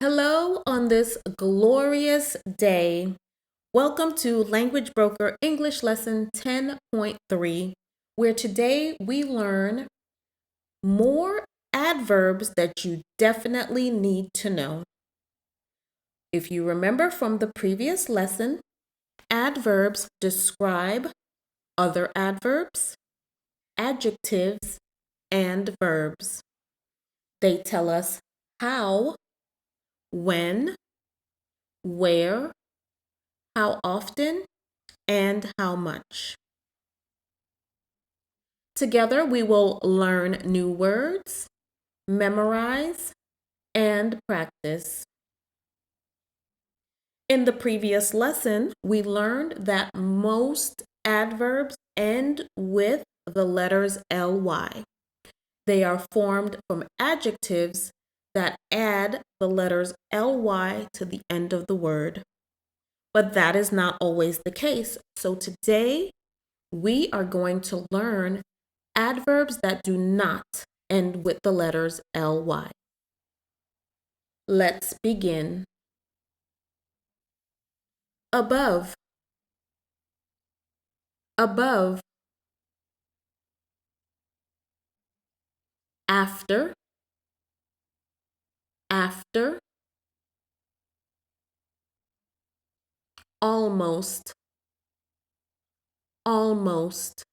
Hello on this glorious day. Welcome to Language Broker English Lesson 10.3, where today we learn more adverbs that you definitely need to know. If you remember from the previous lesson, adverbs describe other adverbs, adjectives, and verbs. They tell us how, when, where, how often, and how much. Together, we will learn new words, memorize, and practice. In the previous lesson, we learned that most adverbs end with the letters ly. They are formed from adjectives that add the letters ly to the end of the word. But that is not always the case. So today, we are going to learn adverbs that do not end with the letters ly. Let's begin. Above, above. After, after. Almost, almost.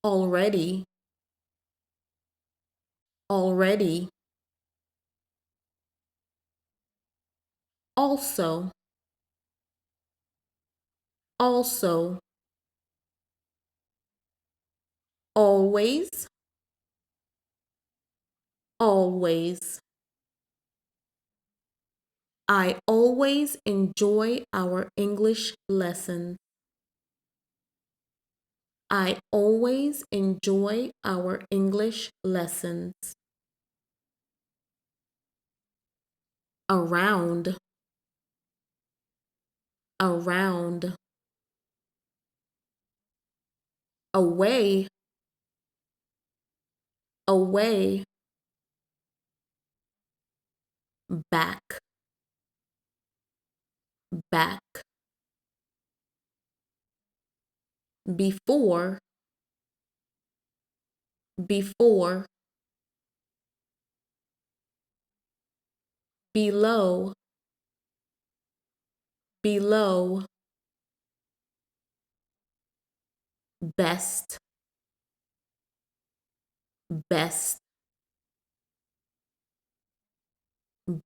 Already, already. Also, also. Always, always. I always enjoy our English lessons. I always enjoy our English lessons. Around, around. Away, away. Back, back. Before, before. Below, below. Best, best.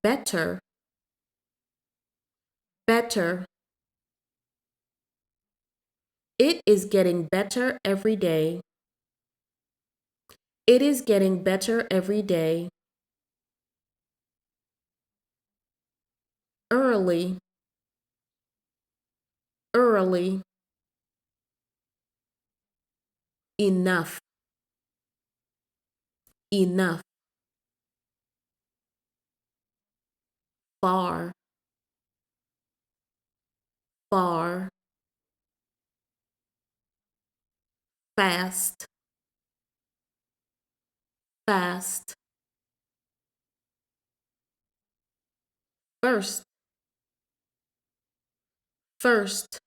Better, better. It is getting better every day. It is getting better every day. Early, early. Enough, enough. Far, far. Fast, fast. First, first.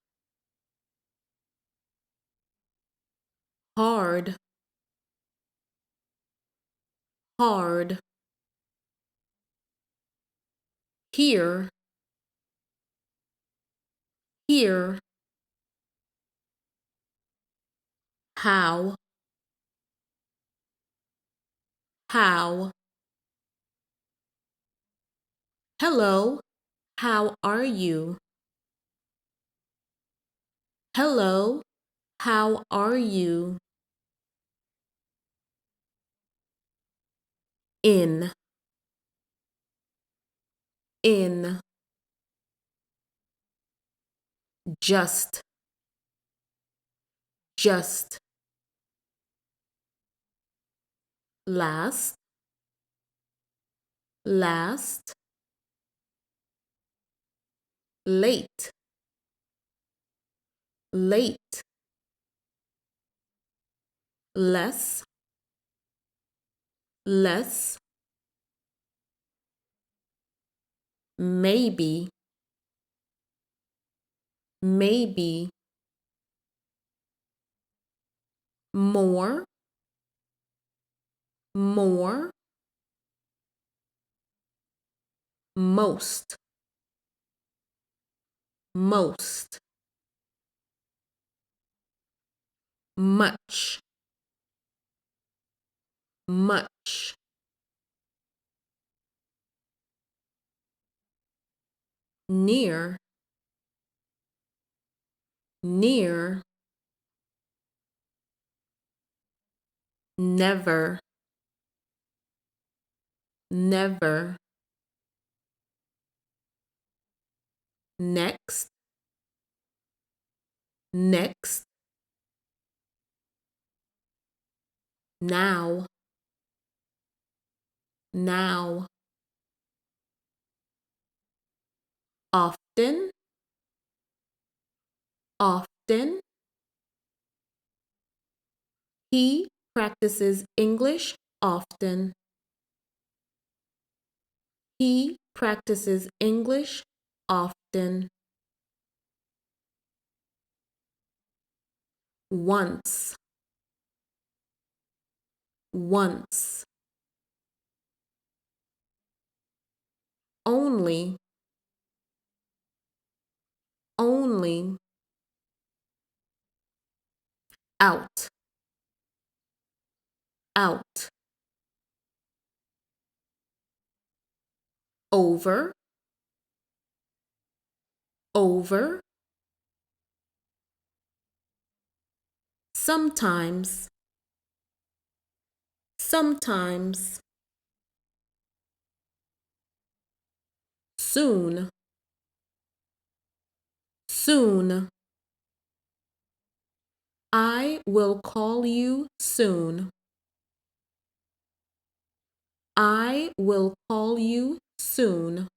Hard, hard. Here, here. How, how. Hello, how are you? Hello, how are you? In, in. Just, just. Last, last. Late, late. Less, less. maybe, maybe, more, more, most, most, much, much, near, near, never, never, next, next, now, now, often, often. He practices English often. He practices English often. Once, once. Only, only. Out, out. Over, over. Sometimes, sometimes. Soon, soon. I will call you soon. I will call you soon.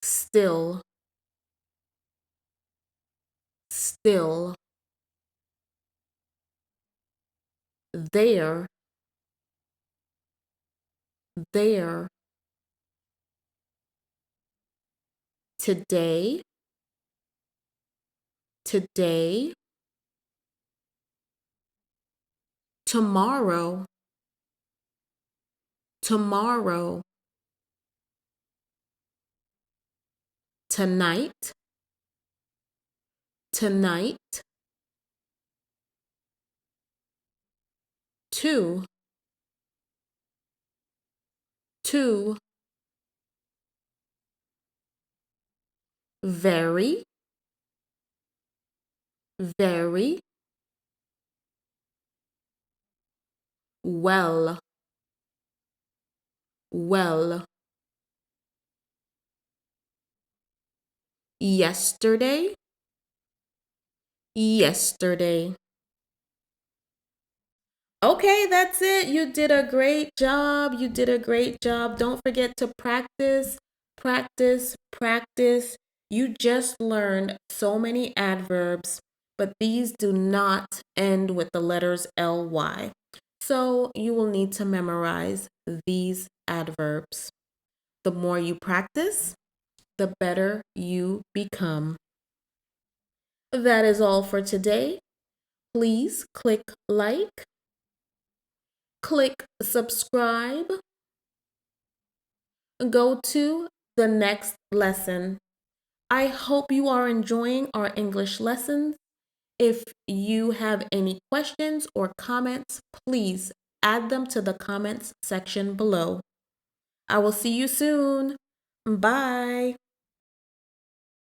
Still, still. There, there. Today, today. Tomorrow, tomorrow. Tonight, tonight. Two, two. Very, very. Well, well. Yesterday, yesterday. Okay, that's it. You did a great job. You did a great job. Don't forget to practice, practice, practice. You just learned so many adverbs, but these do not end with the letters ly. So you will need to memorize these adverbs. The more you practice, the better you become. That is all for today. Please click like, click subscribe, go to the next lesson. I hope you are enjoying our English lessons. If you have any questions or comments, please add them to the comments section below. I will see you soon. Bye.